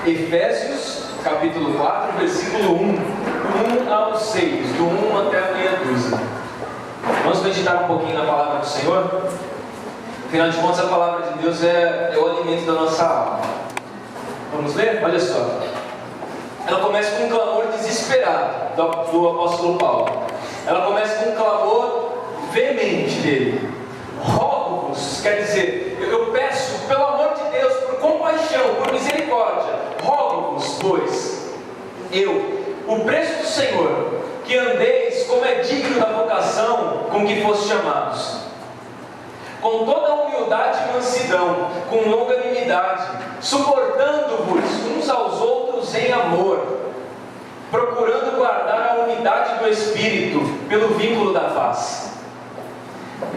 Efésios, capítulo 4, versículo 1, do 1 ao 6, do 1 até a meia dúzia. Vamos meditar um pouquinho na palavra do Senhor? Afinal de contas, a palavra de Deus é o alimento da nossa alma. Vamos ler? Olha só. Ela começa com um clamor desesperado do apóstolo Paulo. Ela começa com um clamor veemente dele. Rogo-vos, quer dizer, eu peço, pelo amor de Deus, por compaixão, por misericórdia, rogo-vos, pois, eu, o preço do Senhor, que andeis como é digno da vocação com que fostes chamados, com toda a humildade e mansidão, com longanimidade, suportando-vos uns aos outros em amor, procurando guardar a unidade do Espírito pelo vínculo da paz.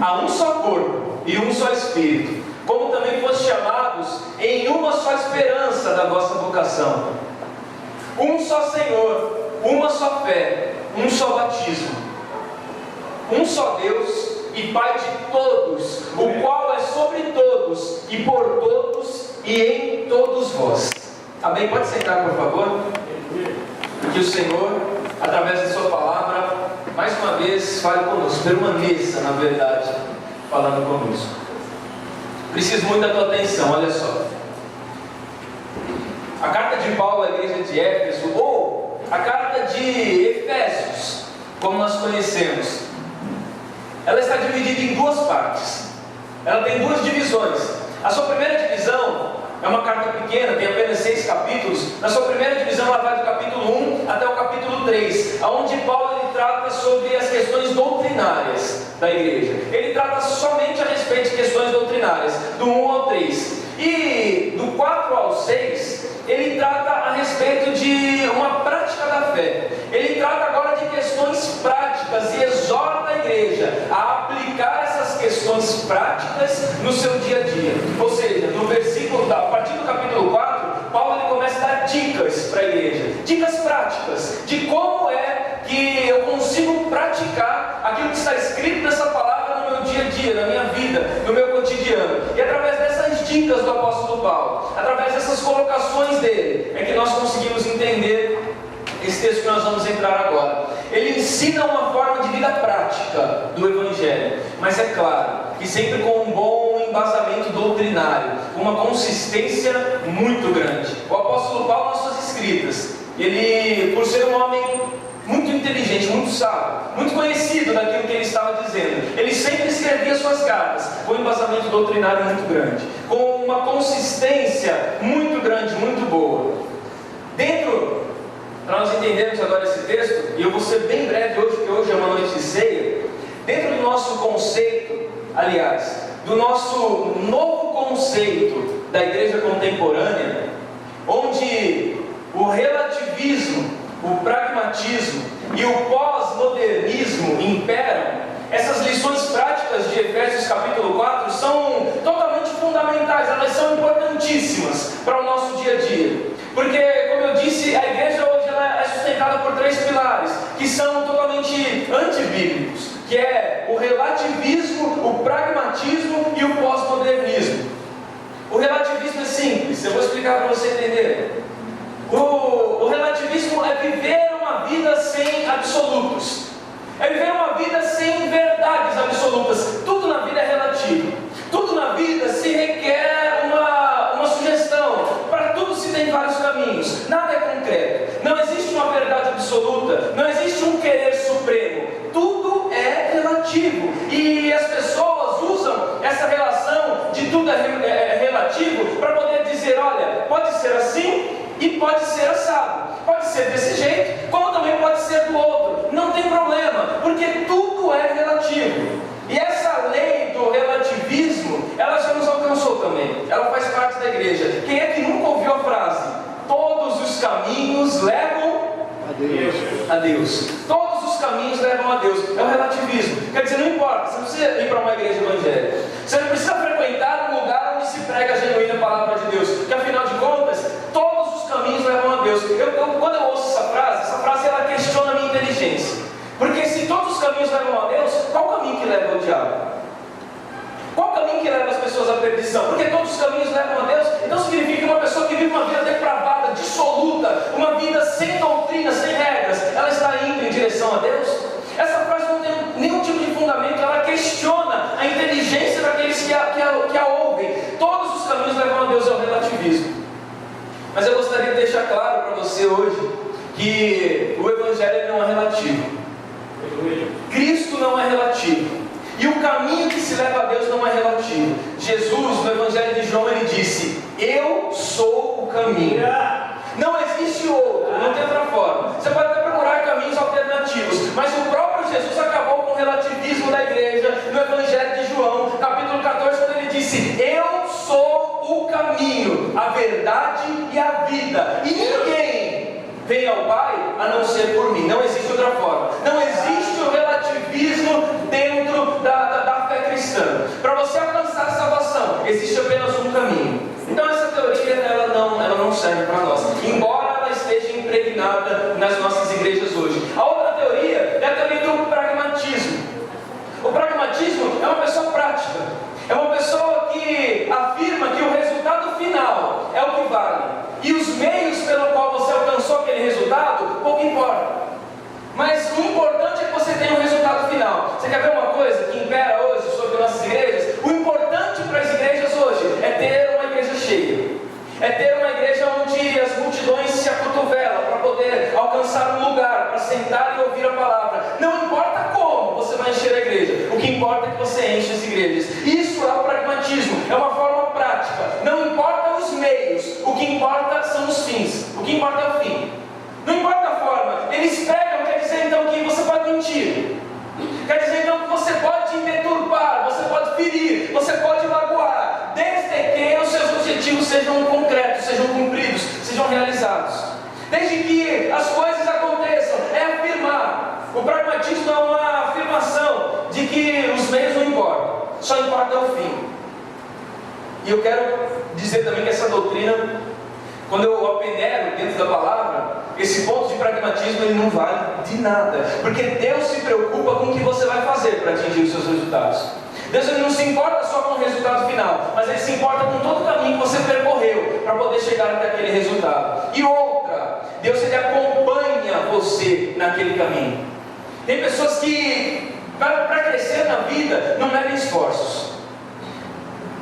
Há um só corpo e um só Espírito, como também fostes chamados em uma só esperança da vossa vocação. Um só Senhor, uma só fé, um só batismo. Um só Deus e Pai de todos, o qual é sobre todos e por todos e em todos vós. Amém? Pode sentar, por favor? Que o Senhor, através da sua palavra, mais uma vez fale conosco, permaneça, na verdade, falando conosco. Preciso muito da tua atenção, olha só. A carta de Paulo à igreja de Éfeso, ou a carta de Efésios, como nós conhecemos, ela está dividida em duas partes. Ela tem duas divisões. A sua primeira divisão é uma carta pequena, tem apenas 6 capítulos. Na sua primeira divisão ela vai do capítulo 1 até o capítulo 3, onde Paulo ele trata sobre as questões doutrinárias da igreja. Ele trata somente a respeito de questões doutrinárias, do 1 ao 3. E do 4 ao 6, ele trata a respeito de uma prática da fé. Ele trata agora de questões práticas e exorta a igreja a aplicar essas questões práticas no seu dia a dia. Ou seja, no versículo, a partir do capítulo 4, Paulo ele começa a dar dicas para a igreja, dicas práticas de como é que eu consigo praticar aquilo que está escrito nessa palavra no meu dia a dia, na minha vida, no meu cotidiano. E através dessas dicas do apóstolo Paulo, através dessas colocações dele, é que nós conseguimos entender esse texto que nós vamos entrar agora. Ele ensina uma forma de vida prática do Evangelho, mas é claro que sempre com um bom embasamento doutrinário, com uma consistência muito grande. O apóstolo Paulo, nas suas escritas, ele, por ser um homem muito inteligente, muito sábio, muito conhecido daquilo que ele estava dizendo, ele sempre escrevia suas cartas com um embasamento doutrinário muito grande, com uma consistência muito grande, muito boa. Para nós entendermos agora esse texto, e eu vou ser bem breve hoje, porque hoje é uma noite de ceia, dentro do nosso conceito, aliás, do nosso novo conceito da igreja contemporânea, onde o relativismo, o pragmatismo e o pós-modernismo imperam, essas lições práticas de Efésios capítulo 4 são totalmente fundamentais, elas são importantíssimas para o nosso dia a dia. Porque, como eu disse, a igreja hoje ela é sustentada por 3 pilares, que são totalmente antibíblicos, que é o relativismo, o pragmatismo e o pós-modernismo. O relativismo é simples, eu vou explicar para você entender. O relativismo é viver uma vida sem absolutos, é viver uma vida sem verdades absolutas. Tudo na vida é relativo, tudo na vida se requer uma sugestão, para tudo se tem vários caminhos, nada é concreto, não existe uma verdade absoluta, não existe um querer supremo, tudo é relativo, e as pessoas usam essa relação de tudo é relativo para poder dizer, olha, pode ser assim e pode ser assado, pode ser desse jeito, como também pode ser do outro, não tem problema, porque tudo é relativo. E essa lei do relativismo, ela já nos alcançou também, ela faz parte da igreja. Quem é que nunca ouviu a frase, todos os caminhos levam a Deus? Todos os caminhos levam a Deus. É o relativismo. Quer dizer, não importa, você não precisa ir para uma igreja evangélica, você não precisa frequentar um lugar onde se prega a genuína palavra de Deus, porque afinal de contas, todos os caminhos levam a Deus. Quando eu ouço essa frase ela questiona a minha inteligência. Porque se todos os caminhos levam a Deus, qual o caminho que leva ao diabo? Qual o caminho que leva as pessoas à perdição? Porque todos os caminhos levam a Deus, então significa que uma pessoa que vive uma vida depravada, Mas eu gostaria de deixar claro para você hoje que o Evangelho não é relativo. Cristo não é relativo. E o caminho que se leva a Deus não é relativo. Jesus, no Evangelho de João, ele disse: eu sou o caminho. Não existe outro, não tem outra forma. Você pode até procurar caminhos alternativos, mas o próprio Jesus acabou com o relativismo da igreja no Evangelho de João, capítulo 14, quando ele disse: eu sou o caminho, a verdade e a vida, e ninguém vem ao Pai a não ser por mim. Não existe outra forma. Não existe o relativismo dentro da fé cristã. Para você alcançar a salvação, existe apenas um caminho. Então essa teoria ela não serve para nós, embora ela esteja impregnada nas nossas igrejas hoje. A outra teoria é a teoria do pragmatismo. O pragmatismo é uma pessoa prática, é uma pessoa que afirma que o resultado final é o que vale, e os meios pelo qual você alcançou aquele resultado, pouco importa. Mas o importante é que você tenha um resultado final. Você quer ver uma coisa que impera hoje sobre nossas igrejas? O importante para as igrejas hoje é ter uma igreja cheia. É ter uma igreja onde as multidões se acotovelam para poder alcançar um lugar, para sentar e ouvir a palavra. Não importa como você vai encher a igreja, o que importa é que você enche as igrejas. Isso é o pragmatismo, é uma forma prática. Não importa os meios, o que importa são os fins. O que importa é o fim. Não importa a forma. Eles pregam, quer dizer então que você pode mentir. Quer dizer então que você pode deturpar, você pode ferir, você pode magoar, desde que os seus objetivos sejam concretos, sejam cumpridos, sejam realizados. Desde que as coisas aconteçam, é afirmar. O pragmatismo é uma afirmação de que os meios não importam, só importa o fim. E eu quero dizer também que essa doutrina, quando eu a peneiro dentro da palavra, esse ponto de pragmatismo ele não vale de nada, porque Deus se preocupa com o que você vai fazer para atingir os seus resultados. Deus ele não se importa só com o resultado final, mas Ele se importa com todo o caminho que você percorreu para poder chegar até aquele resultado. E outra, Deus ele acompanha você naquele caminho. Tem pessoas que para crescer na vida não medem esforços.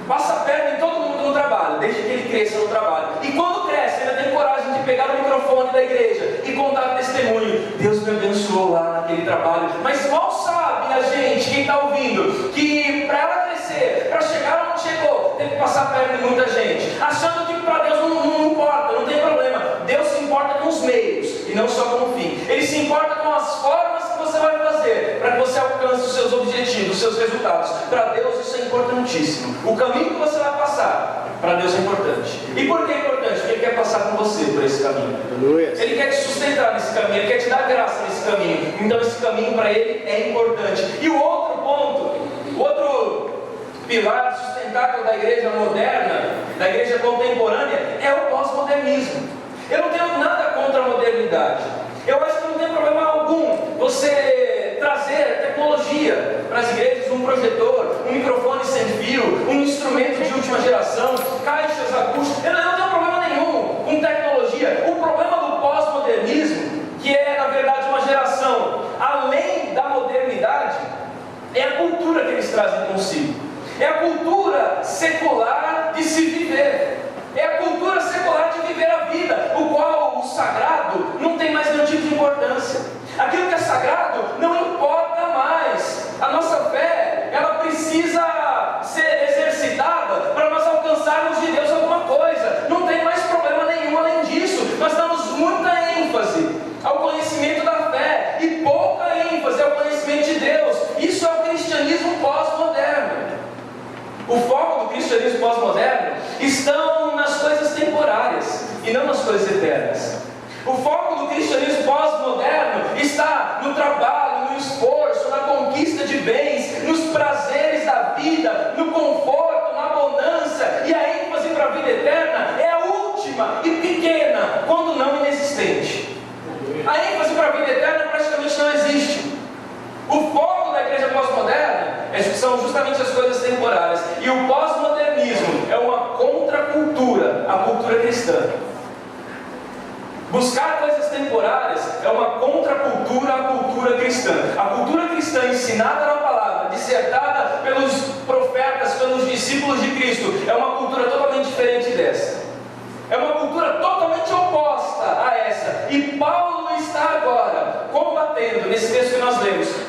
Passa a perna em todo mundo no trabalho, desde que ele cresça no trabalho. E quando cresce, ainda tem coragem de pegar o microfone da igreja e contar testemunho. Deus me abençoou lá naquele trabalho. Mas mal sabe a gente, quem está ouvindo, que para ela crescer, para chegar onde chegou, tem que passar a perna em muita gente. Achando que para Deus não importa, não tem problema. Deus se importa com os meios e não só com o fim. Ele se importa com as formas que você vai fazer para que você alcance os seus objetivos, os seus resultados. Para Deus isso é importantíssimo. O caminho que você vai passar, para Deus é importante. E por que é importante? Porque Ele quer passar com você por esse caminho. Ele quer te sustentar nesse caminho, Ele quer te dar graça nesse caminho. Então esse caminho para Ele é importante. E o outro ponto, o outro pilar sustentável da igreja moderna, da igreja contemporânea, é o pós-modernismo. Eu não tenho nada contra a modernidade. Eu acho que não tem problema algum você trazer tecnologia para as igrejas, um projetor, um microfone sem fio, um instrumento de última geração, caixas acústicas. Eu não tenho problema nenhum com tecnologia. O problema do pós-modernismo, que é na verdade uma geração além da modernidade, é a cultura que eles trazem consigo. É a cultura secular de se viver. É a cultura secular de viver a vida, o qual o sagrado não tem mais nenhum tipo de importância. Aquilo que é sagrado não importa mais. A nossa fé, ela precisa ser exercitada para nós alcançarmos de Deus alguma coisa. Não tem mais problema nenhum além disso. Nós damos muita ênfase ao conhecimento da fé e pouca ênfase ao conhecimento de Deus. Isso é o cristianismo pós-moderno. O foco do cristianismo pós-moderno estão nas coisas temporárias e não nas coisas eternas. O foco do cristianismo pós-moderno está no trabalho, no esforço, na conquista de bens, nos prazeres da vida, no conforto, na abundância, e a ênfase para a vida eterna é a última e pequena, quando não inexistente. A ênfase para a vida eterna praticamente não existe. O foco da igreja pós-moderna são justamente as coisas temporárias. E o pós-modernismo é uma contracultura à cultura cristã. Buscar coisas temporárias é uma contracultura à cultura cristã. A cultura cristã ensinada na palavra, dissertada pelos discípulos de Cristo, é uma cultura totalmente diferente dessa. É uma cultura totalmente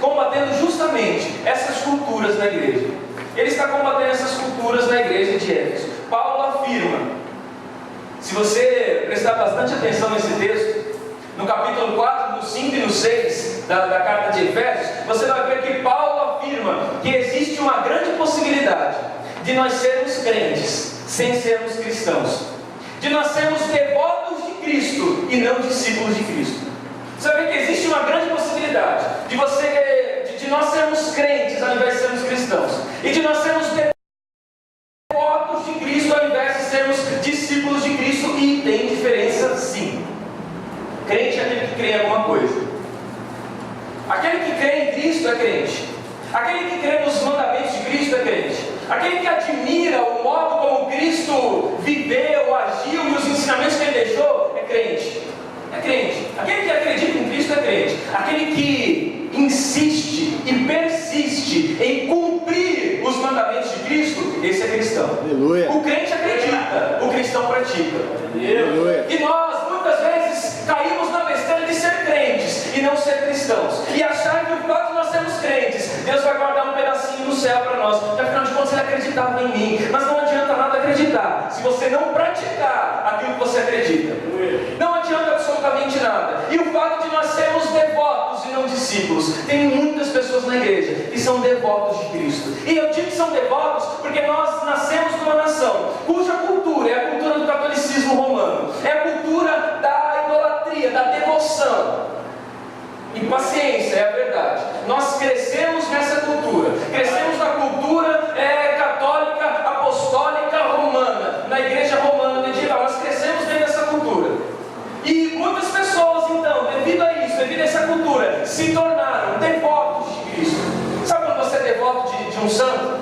combatendo justamente essas culturas na igreja. Ele está combatendo essas culturas na igreja de Éfeso. Paulo afirma, se você prestar bastante atenção nesse texto, no capítulo 4, no 5 e no 6 da carta de Efésios, você vai ver que Paulo afirma que existe uma grande possibilidade de nós sermos crentes sem sermos cristãos, de nós sermos devotos de Cristo e não discípulos de Cristo. Você vai ver que existe uma grande possibilidade de nós sermos crentes ao invés de sermos cristãos, e de nós sermos devotos de Cristo ao invés de sermos discípulos de Cristo, e tem diferença sim. Crente é aquele que crê em alguma coisa. Aquele que crê em Cristo é crente. Aquele que crê nos mandamentos de Cristo é crente. Aquele que admira o modo como Cristo viveu, agiu e os ensinamentos que Ele deixou é crente. É crente. Aquele que acredita em Cristo é crente. Aquele que insiste e persiste em cumprir os mandamentos de Cristo, esse é cristão. Aleluia. O crente acredita, o cristão pratica. Aleluia. E nós muitas vezes caímos na besteira de ser crentes e não ser cristãos, e achar que o fato de nós sermos crentes, Deus vai guardar um pedacinho no céu para nós, porque afinal de contas Ele acreditava em mim. Mas não adianta nada acreditar se você não praticar aquilo que você acredita. Não adianta absolutamente nada. E o fato de nós sermos devotos e não discípulos, tem muitas pessoas na igreja que são devotos de Cristo, e eu digo que são devotos porque nós nascemos numa nação cuja cultura é a cultura do catolicismo romano, é a cultura da idolatria, da devoção. E paciência, é a verdade. Nós crescemos nessa cultura. Crescemos na cultura católica, apostólica, romana. Na igreja romana medieval. Nós crescemos dentro dessa cultura. E muitas pessoas, então, devido a isso, devido a essa cultura, se tornaram devotos de Cristo. Sabe quando você é devoto de um santo?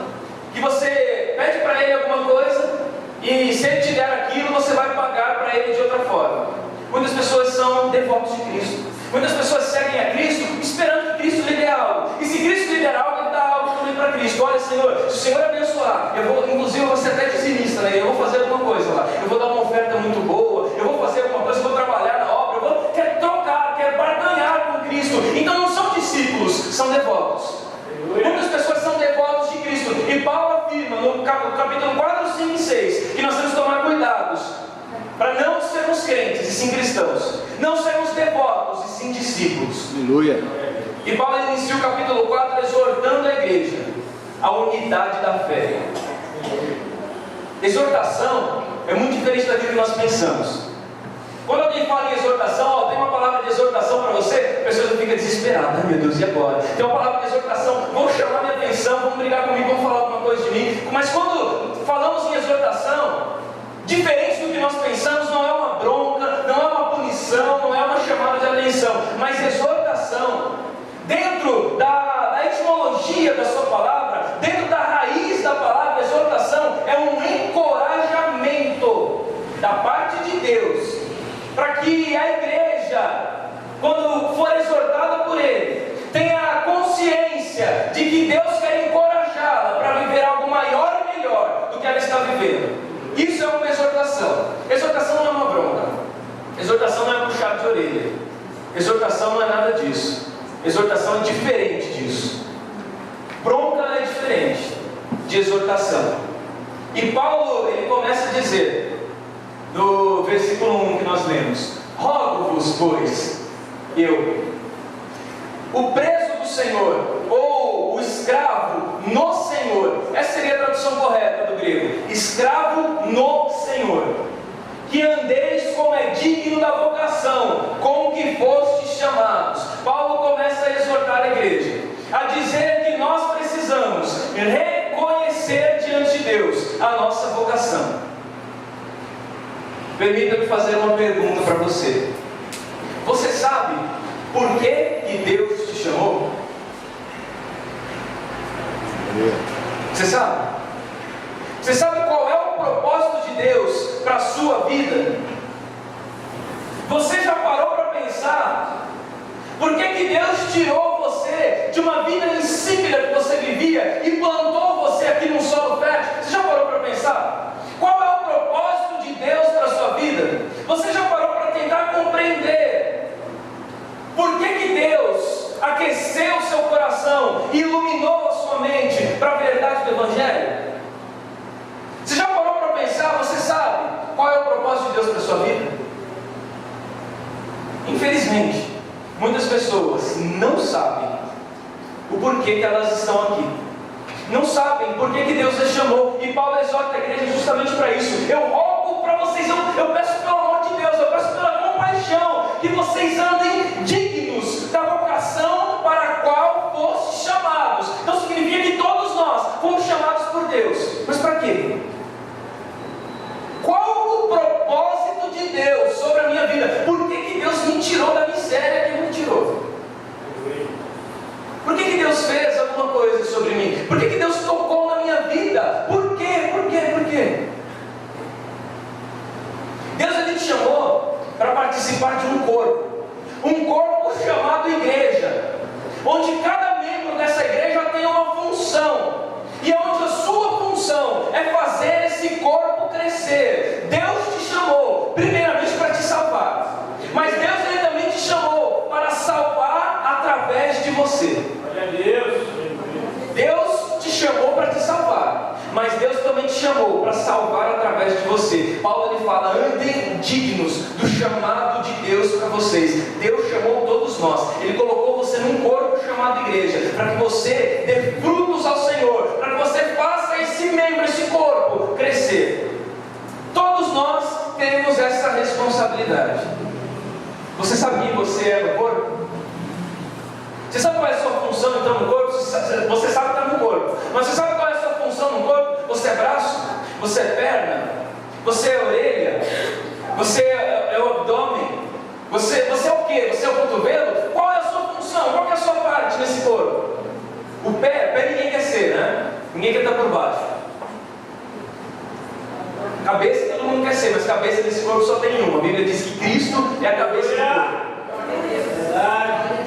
Que você pede para ele alguma coisa, e se ele te der aquilo, você vai pagar para ele de outra forma. Muitas pessoas são devotos de Cristo. Muitas pessoas seguem a Cristo esperando que Cristo lhe dê algo. E se Cristo lhe der algo, Ele dá algo também para Cristo. Olha, Senhor, se o Senhor abençoar, inclusive eu vou ser até dizimista, né? Eu vou fazer alguma coisa lá. Eu vou dar uma oferta muito boa. Eu vou fazer alguma coisa, eu vou trabalhar na obra. Quero trocar, quero barganhar com Cristo. Então não são discípulos, são devotos. Muitas pessoas são devotos de Cristo. E Paulo afirma no capítulo 4, 5 e 6 que nós temos que tomar cuidados para não sermos crentes e sim cristãos, não sermos devotos e sim discípulos. Aleluia. E Paulo inicia o capítulo 4 exortando a igreja à unidade da fé. Exortação é muito diferente daquilo que nós pensamos. Quando alguém fala em exortação, tem uma palavra de exortação para você, a pessoa fica desesperada. Ai meu Deus, e agora? Tem uma palavra de exortação, vão chamar minha atenção, vão brigar comigo, vão falar alguma coisa de mim. Mas quando falamos em exortação, diferente do que nós pensamos, não é uma bronca, não é uma punição, não é uma chamada de atenção, mas exortação, dentro da etimologia da sua palavra, dentro da raiz da palavra, exortação é um encorajamento da parte de Deus, para que a igreja, quando for exortada por Ele, tenha a consciência de que Deus quer encorajá-la para viver algo maior e melhor do que ela está vivendo. Isso é uma exortação. Exortação não é uma bronca. Exortação não é puxar de orelha. Exortação não é nada disso. Exortação é diferente disso. Bronca é diferente de exortação. E Paulo, ele começa a dizer, no versículo 1 que nós lemos: rogo-vos, pois, eu, o preso do Senhor, ou o escravo no Senhor, essa seria a tradução correta do grego, escravo no Senhor, que andeis como é digno da vocação, com que fostes chamados. Paulo começa a exortar a igreja, a dizer que nós precisamos reconhecer diante de Deus a nossa vocação. Permita-me fazer uma pergunta para você. Você sabe por que Deus te chamou? Você sabe? Você sabe qual é o propósito de Deus para a sua vida? Você já parou para pensar por que Deus tirou você de uma vida insípida que você vivia e plantou você aqui num solo fértil? Você já parou para pensar? Qual é o propósito de Deus para a sua vida? Você já parou para tentar compreender por que Deus aqueceu o seu coração e iluminou a sua mente para a verdade do Evangelho? Você já parou para pensar? Você sabe qual é o propósito de Deus para a sua vida? Infelizmente, muitas pessoas não sabem o porquê que elas estão aqui. Não sabem por que Deus as chamou. E Paulo exorta a igreja justamente para isso. Eu rogo para vocês, eu peço pelo amor de Deus, eu peço pela compaixão, que vocês andem dignos da vocação para a qual fossem chamados. Então significa que todos nós fomos chamados por Deus. Mas para quê? Qual o propósito de Deus sobre a minha vida? Por que Deus me tirou da miséria que Ele me tirou? Por que Deus fez alguma coisa sobre mim? Por que Deus tocou na minha vida? Por quê? Por quê? Por quê? Deus Ele te chamou para participar de um corpo chamado igreja, onde cada membro dessa igreja tem uma função, e onde a sua função é fazer esse corpo crescer. Deus te chamou primeiramente para te salvar, mas Deus Ele também te chamou para salvar através de você. Deus te chamou para te salvar, mas Deus também te chamou para salvar através de você. Paulo ele fala: andem dignos do chamado de Deus para vocês. Deus chamou todos nós, Ele colocou você num corpo chamado igreja, para que você dê frutos ao Senhor, para que você faça esse membro, esse corpo crescer. Todos nós temos essa responsabilidade. Você sabia que você é no corpo? Você sabe qual é a sua função então no corpo? Você sabe que está no corpo, mas você sabe qual é a sua função no corpo? Você é braço? Você é perna? Você é orelha? Você é o abdômen? Você é o quê? Você é o cotovelo? Qual é a sua função? Qual é a sua parte nesse corpo? O pé ninguém quer ser, né? Ninguém quer estar por baixo. Cabeça todo mundo quer ser, mas cabeça desse corpo só tem uma. A Bíblia diz que Cristo é a cabeça do corpo.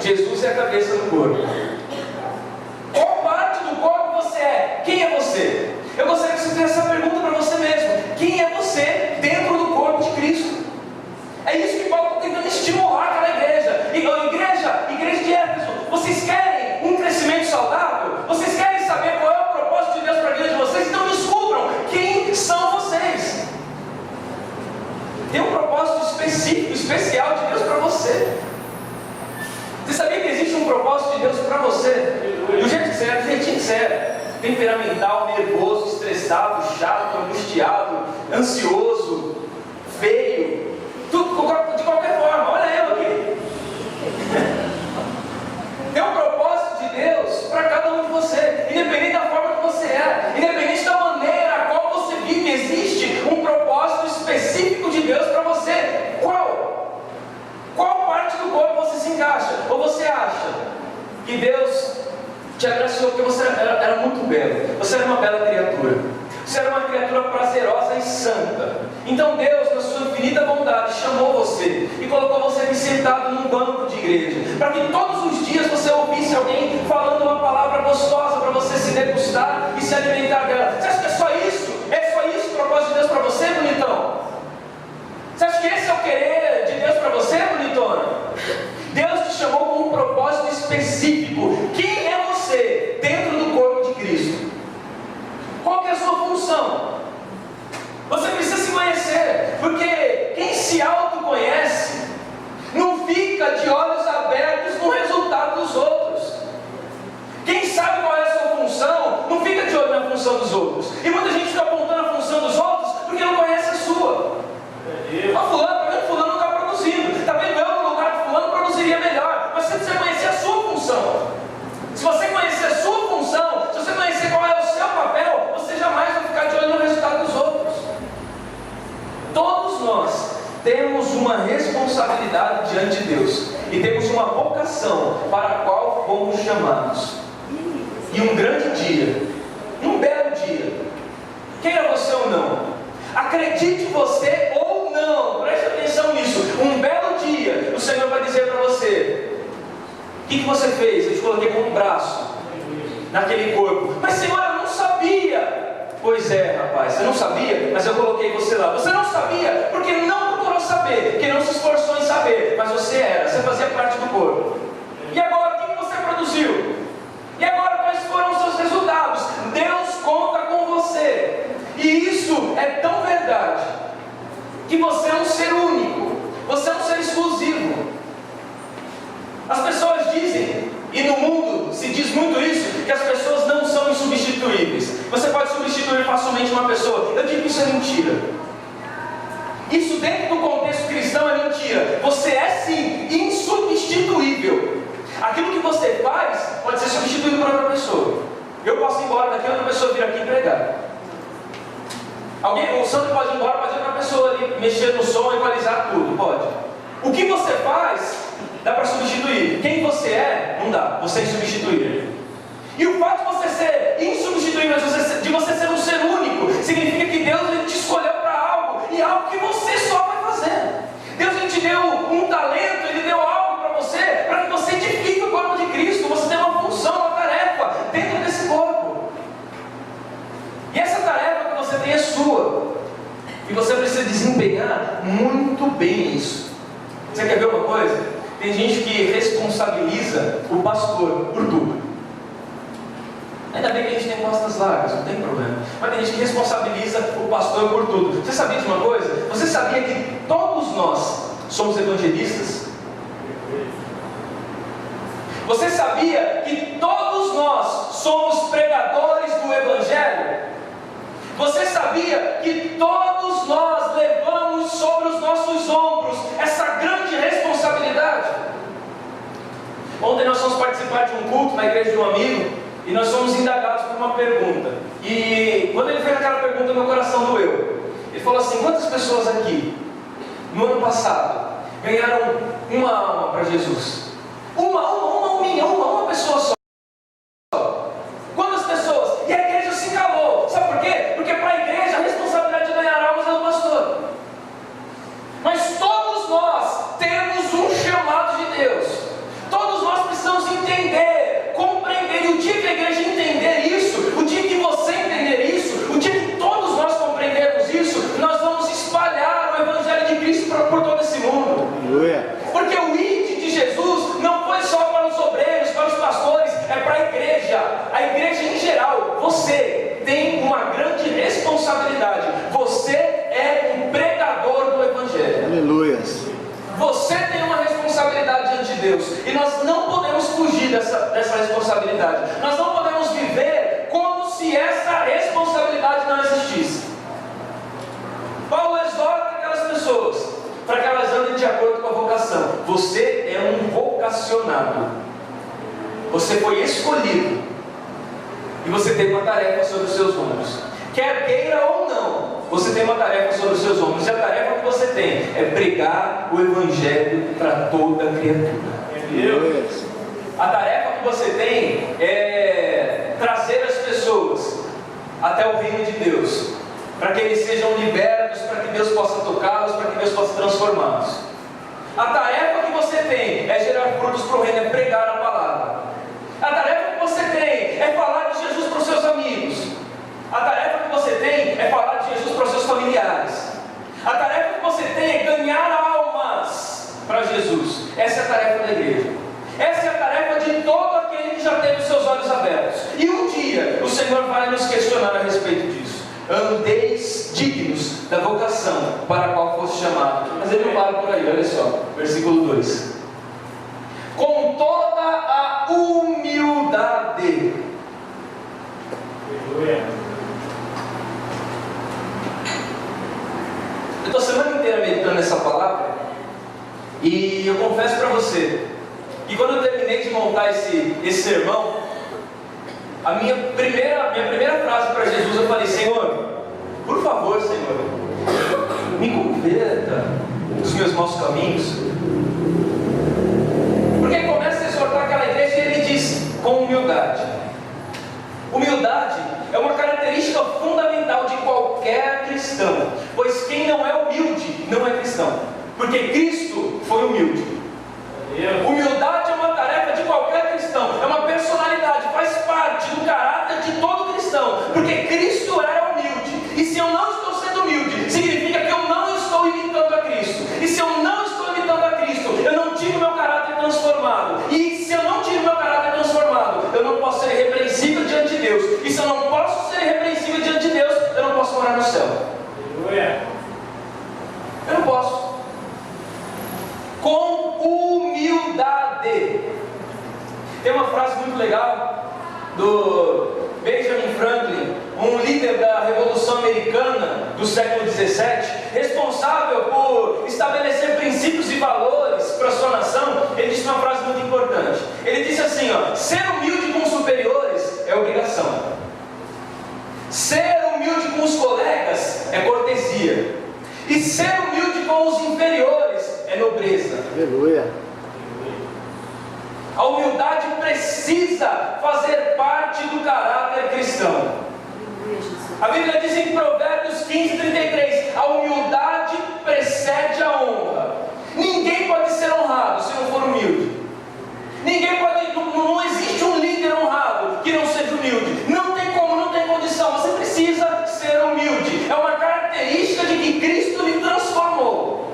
Jesus é a cabeça do corpo. Qual parte do corpo você é? Quem é você? Eu gostaria que você fizesse essa pergunta para você mesmo. Quem é você dentro do corpo de Cristo? É isso que Paulo está tentando estimular aquela igreja. Igreja de Éfeso, vocês querem um crescimento saudável? Vocês querem saber qual é o propósito de Deus para a vida de vocês? Então descubram quem são vocês. Tem um propósito específico, especial de Deus para você. Você sabia que existe um propósito de Deus para você? Do jeito que você é, do jeitinho que você é. Temperamental, nervoso, estressado, chato, angustiado, ansioso, feio, tudo de qualquer forma. Olha eu aqui. Tem um propósito de Deus para cada um de você, independente da forma que você é, independente da maneira a qual você vive. Existe um propósito específico de Deus para você. Qual parte do corpo você se encaixa? Ou você acha que Deus te agraciou porque você era muito belo? Você era uma bela criatura. Você era uma criatura prazerosa e santa. Então Deus, na sua infinita bondade, chamou você e colocou você aqui sentado num banco de igreja, para que todos os dias você ouvisse alguém falando uma palavra gostosa para você se degustar e se alimentar dela. Você acha que é só isso? É só isso o propósito de Deus para você, bonitão? Você acha que esse é o querer de Deus para você, bonitona? Deus te chamou com um propósito específico. Quem é você dentro do corpo de Cristo? Qual que é a sua função? Você precisa se conhecer, porque quem se autoconhece não fica de olhos abertos no resultado dos outros. Quem sabe qual é a sua função não fica de olho na função dos outros. E muita gente fica apontando a função dos outros porque não conhece a sua. Fulano não está produzindo. Está vendo? Eu no lugar de fulano produziria melhor. Mas você precisa conhecer a sua função. Se você conhecer a sua função, se você conhecer qual é o seu papel, você jamais vai ficar de olho no resultado dos outros. Todos nós temos uma responsabilidade diante de Deus e temos uma vocação para a qual fomos chamados. E um grande dia, um belo dia, queira você ou não, acredite você ou não, preste atenção nisso, um belo dia o Senhor vai dizer para você: o que você fez? Eu te coloquei com um braço naquele corpo. Mas Senhor, eu não sabia. Pois é, rapaz, você não sabia, mas eu coloquei você lá. Você não sabia porque não procurou saber, porque não se esforçou em saber, mas você fazia parte do corpo. E agora, o que você produziu? E agora, pessoa. Eu digo que isso é mentira. Isso dentro do contexto cristão é mentira. Você é sim insubstituível. Aquilo que você faz pode ser substituído por outra pessoa. Eu posso ir embora daqui, outra pessoa vir aqui e pregar. O santo pode ir embora, pode ir outra pessoa ali mexer no som, equalizar tudo, pode. O que você faz, dá para substituir. Quem você é, não dá. Você é insubstituível. E o fato de você ser insubstituível, de você ser um ser único, significa que Deus ele te escolheu para algo, e algo que você só vai fazer. Deus ele te deu um talento, Ele deu algo para que você edifique o corpo de Cristo. Você tem uma função, uma tarefa dentro desse corpo. E essa tarefa que você tem é sua. E você precisa desempenhar muito bem isso. Você quer ver uma coisa? Tem gente que responsabiliza o pastor por tudo. Ainda bem que a gente tem costas largas, não tem problema. Mas tem gente que responsabiliza o pastor por tudo. Você sabia de uma coisa? Você sabia que todos nós somos evangelistas? Você sabia que todos nós somos pregadores do Evangelho? Você sabia que todos nós levamos sobre os nossos ombros essa grande responsabilidade? Ontem nós fomos participar de um culto na igreja de um amigo. E nós fomos indagados por uma pergunta. E quando ele fez aquela pergunta, meu coração doeu. Ele falou assim: quantas pessoas aqui, no ano passado, ganharam uma alma para Jesus? Uma pessoa só. Quantas pessoas? E a igreja se calou. Sabe por quê? Porque para a igreja a responsabilidade de ganhar almas é do pastor. Mas todos nós temos um chamado de Deus. Todos nós precisamos entender, compreender. E o dia que a igreja entender isso, o dia que você entender isso, o dia que todos nós compreendermos isso, nós vamos espalhar o Evangelho de Cristo por todo esse mundo. Porque o ID de Jesus não foi só para os obreiros, para os pastores, é para a igreja em geral. Você tem uma grande responsabilidade. Você é um pregador do Evangelho. Aleluia. Você tem uma responsabilidade diante de Deus. E nós não podemos fugir dessa responsabilidade. Nós não podemos viver como se essa responsabilidade não existisse. Paulo exorta aquelas pessoas para que elas andem de acordo com a vocação. Você é um vocacionado. Você foi escolhido. E você tem uma tarefa sobre os seus ombros. Quer queira ou não, você tem uma tarefa sobre os seus ombros. E a tarefa que você tem é pregar o Evangelho para toda criatura. A tarefa que você tem é trazer as pessoas até o reino de Deus, para que eles sejam libertos, para que Deus possa tocá-los, para que Deus possa transformá-los. A tarefa que você tem é gerar frutos para o reino, é pregar a palavra. A tarefa que você tem é falar de Jesus para os seus amigos. A tarefa que você tem é falar de Jesus para os seus familiares. A tarefa que você tem é ganhar almas para Jesus. Essa é a tarefa da igreja. Essa é a tarefa de todo aquele que já teve os seus olhos abertos. E um dia o Senhor vai nos questionar a respeito disso. Andeis dignos da vocação para a qual fosse chamado. Mas ele não para por aí, olha só, versículo 2. Com toda a humildade. Eu estou a semana inteira meditando nessa palavra. E eu confesso para você que quando eu terminei de montar esse sermão, a minha primeira frase para Jesus, eu falei: Senhor, por favor, Senhor, me converta dos meus maus caminhos. Porque ele começa a exortar aquela igreja e ele diz com humildade. Humildade é uma característica fundamental de qualquer cristão, pois quem não é humilde não é cristão, porque Cristo foi humilde. Humildade é uma tarefa de qualquer cristão, é uma personalidade, faz parte do caráter de todo cristão, porque Cristo era humilde. E se eu não estou sendo humilde, significa que eu não estou imitando a Cristo. E se eu não estou imitando a Cristo, eu não tive o meu caráter transformado. E se eu não tive o meu caráter transformado, eu não posso ser irrepreensível diante de Deus. E se eu não posso ser irrepreensível diante de Deus, eu não posso morar no céu. Eu não posso. Com humildade. Tem uma frase muito legal do Benjamin Franklin, um líder líder da Revolução Americana do século XVII, responsável por estabelecer princípios e valores para a sua nação, ele disse uma frase muito importante. Ele disse assim, ser humilde com os superiores é obrigação. Ser humilde com os colegas é cortesia. E ser humilde com os inferiores é nobreza. Aleluia. A humildade precisa fazer parte do caráter cristão. A Bíblia diz em Provérbios 15:33, a humildade precede a honra. Ninguém pode ser honrado se não for humilde. Ninguém pode, não existe um líder honrado que não seja humilde. Não tem como, não tem condição. Você precisa ser humilde. É uma característica de que Cristo lhe transformou.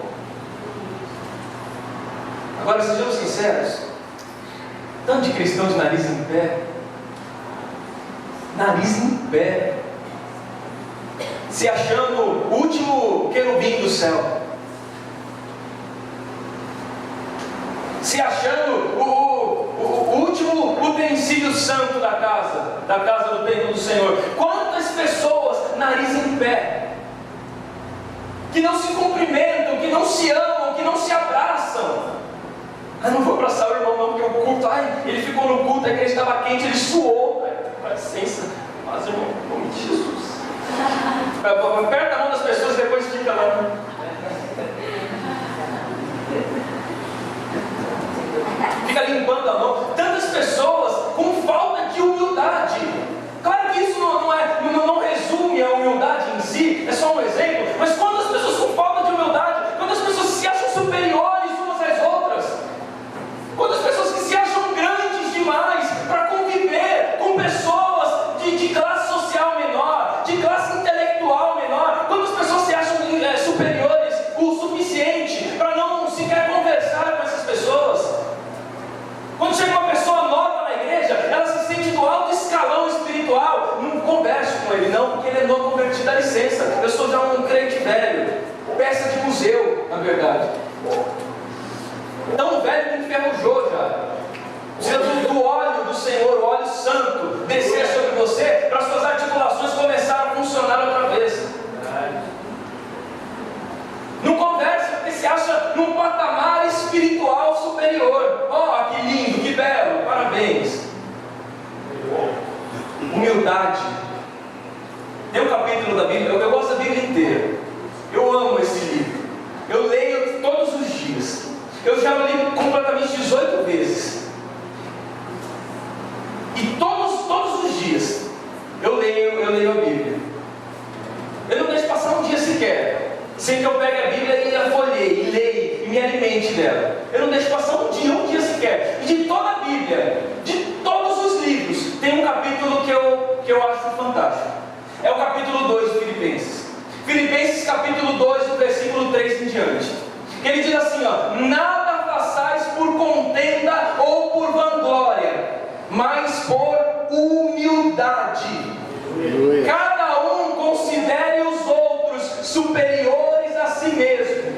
Agora sejamos sinceros. Tanto de cristão de nariz em pé, se achando o último querubim do céu, se achando o último utensílio santo da casa do templo do Senhor. Quantas pessoas, nariz em pé, que não se cumprimentam, que não se amam, que não se abraçam. Não vou abraçar o irmão não, porque o culto, ele ficou no culto, a igreja estava quente, ele suou. Com licença, mas irmão, em nome de Jesus. Aperta a mão das pessoas e depois fica lá. Fica limpando a mão. Tantas pessoas com falta de humildade. Claro que isso não resume a humildade em si, é só um exemplo, mas quantas pessoas com falta de humildade, quantas pessoas se acham superiores umas às outras, quantas pessoas que se acham grandes demais para conviver com pessoas de classe social menor, de classe intelectual menor, quantas pessoas se acham superiores o suficiente para não sequer conversar com essas pessoas. Quando chega uma pessoa nova na igreja, ela se sente do alto escalão espiritual. Não converse com ele não, porque ele é novo convertido, dá licença. Eu sou já um crente velho, peça de museu, na verdade. Tão velho que enferrujou já. Precisa do óleo do Senhor, o óleo santo, descer sobre você, para as suas articulações começarem a funcionar outra vez. Não conversa, porque se acha num patamar espiritual superior. Que lindo, que belo, parabéns. Humildade. Tem um capítulo da Bíblia, eu gosto da Bíblia inteira. Eu amo esse livro. Eu leio todos os dias. Eu já li completamente 18 vezes. E todos os dias eu leio a Bíblia. Eu não deixo passar um dia sequer sem que eu pegue a Bíblia e a folheie, e leia, e me alimente dela. Eu não deixo passar um dia sequer. E de toda a Bíblia, de todos os livros, tem um capítulo que eu acho fantástico. É o capítulo 2 de Filipenses. Filipenses capítulo 2, do versículo 3 em diante. Ele diz assim, nada façais por contenda ou por vanglória, mas por humildade. Cada um considere os outros superiores a si mesmo.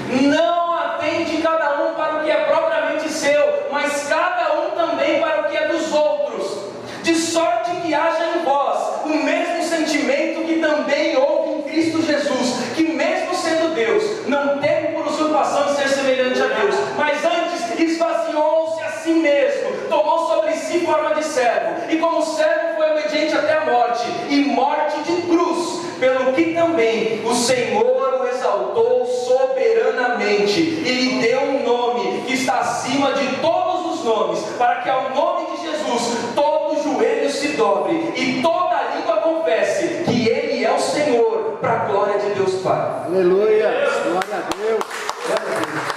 Não atende cada um para o que é propriamente seu, mas cada um também para o que é dos outros. De sorte que haja em vós o mesmo sentimento que também houve em Cristo Jesus, que mesmo sendo Deus, não teve por usurpação de ser semelhante a Deus, mas antes esvaziou-se a si mesmo, tomou sobre si forma de servo, e como servo foi obediente até a morte, e morte de cruz, pelo que também o Senhor o exaltou soberanamente, e lhe deu um nome que está acima de todos os nomes, para que ao nome de Jesus todo joelho se dobre, e toda língua confesse que Ele é o Senhor, para a glória de Deus Pai. Aleluia, glória a Deus. Glória a Deus.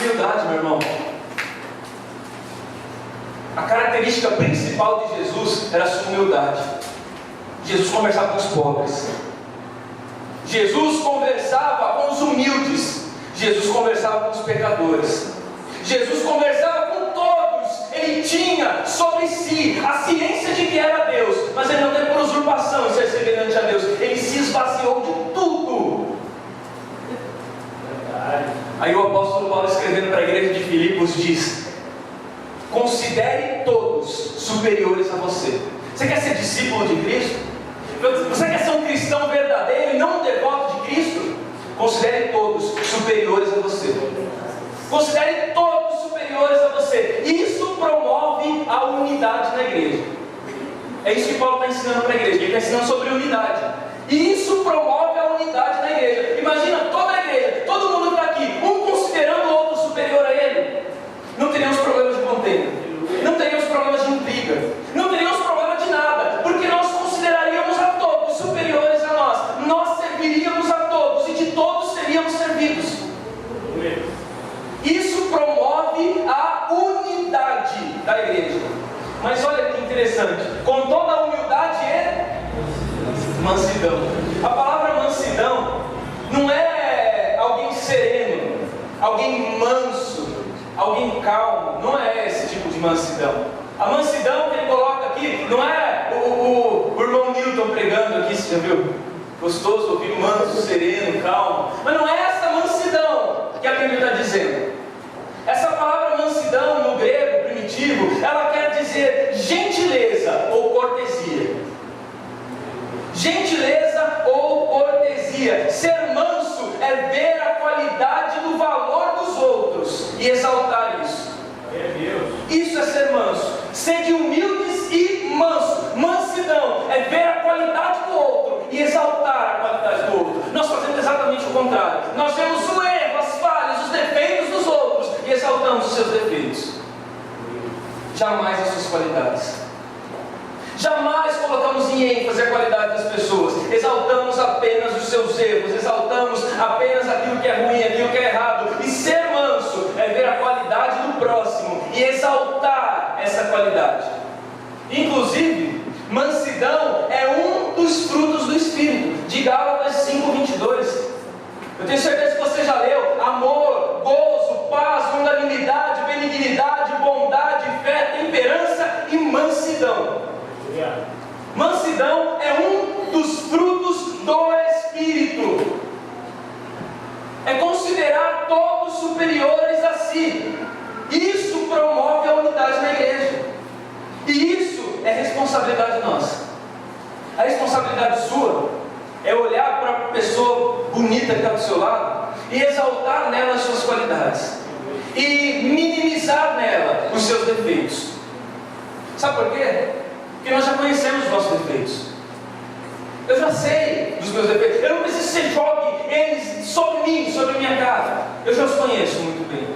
Humildade, meu irmão. A característica principal de Jesus era a sua humildade. Jesus conversava com os pobres. Jesus conversava com os humildes. Jesus conversava com os pecadores. Jesus conversava com todos. Ele tinha sobre si a ciência de que era Deus, mas ele não teve por usurpação em ser semelhante a Deus. Ele se esvaziou de tudo. Aí o apóstolo Paulo, escrevendo para a igreja de Filipos, diz: você. Você quer ser discípulo de Cristo? Você quer ser um cristão verdadeiro e não um devoto de Cristo? Considere todos superiores a você. Considere todos superiores a você. Isso promove a unidade na igreja. É isso que Paulo está ensinando para a igreja. Ele está ensinando sobre unidade. E isso promove a unidade na igreja. Imagina toda a igreja, todo mundo que está aqui, um considerando o outro superior a ele. Não teríamos problemas de contenda. Não teríamos problemas de intriga. Não teríamos problema de nada. Porque nós consideraríamos a todos superiores a nós. Nós serviríamos a todos e de todos seríamos servidos. Isso promove a unidade da igreja. Mas olha que interessante, com toda a humildade e mansidão. A palavra mansidão não é alguém sereno, alguém manso, alguém calmo. Não é esse tipo de mansidão. A mansidão que ele coloca aqui não é o irmão Newton pregando aqui, você já viu? Gostoso ouvir manso, sereno, calmo. Mas não é essa mansidão que a Bíblia está dizendo. Essa palavra mansidão no grego primitivo, ela quer dizer gentileza ou cortesia. Gentileza ou cortesia. Ser manso é ver a qualidade do valor dos outros e exaltar isso. Isso é ser manso. Sede humildes e manso. Mansidão é ver a qualidade do outro e exaltar a qualidade do outro. Nós fazemos exatamente o contrário. Nós vemos o erro, as falhas, os defeitos dos outros e exaltamos os seus defeitos. Jamais as suas qualidades. Jamais colocamos em ênfase a qualidade das pessoas. Exaltamos apenas os seus erros. Exaltamos apenas aquilo que é ruim, aquilo que é errado. E ser manso é ver a qualidade do próximo e exaltar essa qualidade. Inclusive, mansidão é um dos frutos do Espírito, de Gálatas 5:22. Eu tenho certeza que você já leu. Amor, gozo, paz, longanimidade, benignidade, bondade, fé, temperança e mansidão. Mansidão é um dos frutos do Espírito. É considerar todos superiores a si. Isso promove a unidade na igreja. E isso é responsabilidade nossa. A responsabilidade sua é olhar para a pessoa bonita que está do seu lado e exaltar nela as suas qualidades e minimizar nela os seus defeitos. Sabe por quê? Porque nós já conhecemos os nossos defeitos. Eu já sei dos meus defeitos. Eu não preciso que você jogue eles sobre mim, sobre a minha cara. Eu já os conheço muito bem.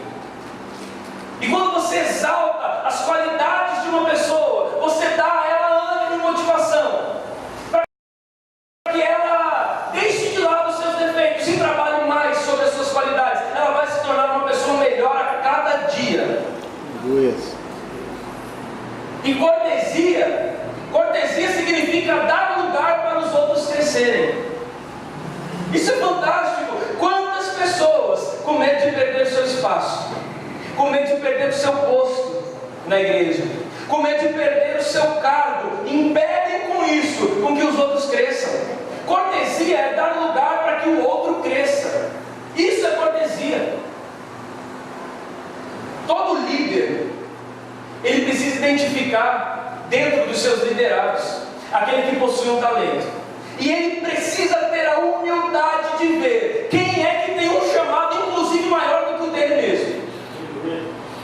E quando você exalta as qualidades de uma pessoa, você dá a ela ânimo e motivação para que ela deixe de lado os seus defeitos e trabalhe mais sobre as suas qualidades. Ela vai se tornar uma pessoa melhor a cada dia. E cortesia significa dar lugar para os outros crescerem. Isso é fantástico. Quantas pessoas com medo de perder o seu espaço, com medo de perder o seu posto na igreja, com medo de perder o seu cargo, impedem com isso, com que os outros cresçam. Cortesia é dar lugar para que o outro cresça. Isso é cortesia. Todo líder, ele precisa identificar dentro dos seus liderados aquele que possui um talento. E ele precisa ter a humildade de ver quem é que tem um chamado inclusive maior do que o dele mesmo.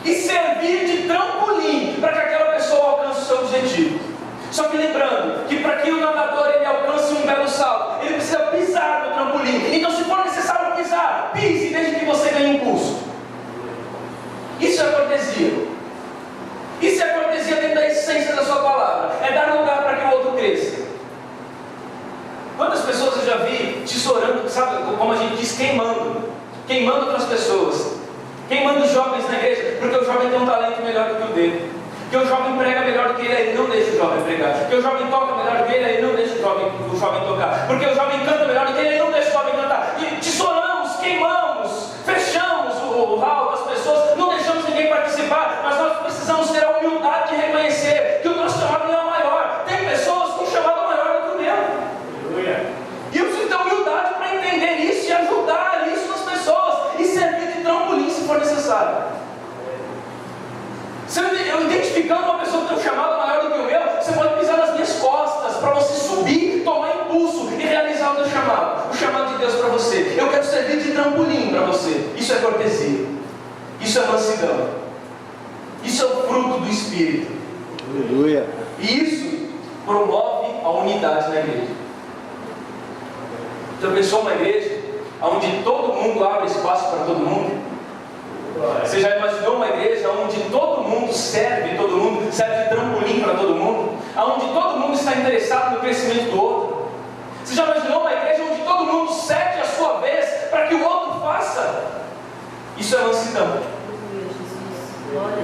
E servir de trampolim para que aquela pessoa alcance o seu objetivo. Só que lembrando que para que o nadador ele alcance um belo salto, ele precisa pisar no trampolim. Então se for necessário pisar, pise desde que você ganhe impulso. Isso é cortesia. Isso é cortesia dentro da essência da sua palavra. É dar lugar para que o outro cresça. Quantas pessoas eu já vi tesourando, sabe como a gente diz, queimando outras pessoas, queimando os jovens na igreja, porque o jovem tem um talento melhor do que o dele, porque o jovem prega melhor do que ele não deixa o jovem pregar, porque o jovem toca melhor do que ele não deixa o jovem tocar, porque o jovem canta melhor do que ele não deixa o jovem cantar. E tesouramos, queimamos, fechamos o hall das pessoas, não deixamos ninguém participar. Mas nós precisamos ter a humildade de reconhecer que o nosso chamado não é maior. Tem pessoas com um chamado maior do que o meu. E eu preciso ter humildade para entender isso e ajudar isso nas pessoas e servir de trampolim se for necessário. Se eu identificando uma pessoa que tem um chamado maior do que o meu, você quero servir de trampolim para você. Isso é cortesia. Isso é mansidão. Isso é o fruto do Espírito. Aleluia. E isso promove a unidade na igreja. Já pensou uma igreja onde todo mundo abre espaço para todo mundo? Você já imaginou uma igreja onde todo mundo serve de trampolim para todo mundo? Onde todo mundo está interessado no crescimento do outro? Você já imaginou uma igreja onde todo mundo cede a sua vez para que o outro faça? Isso é mansidão.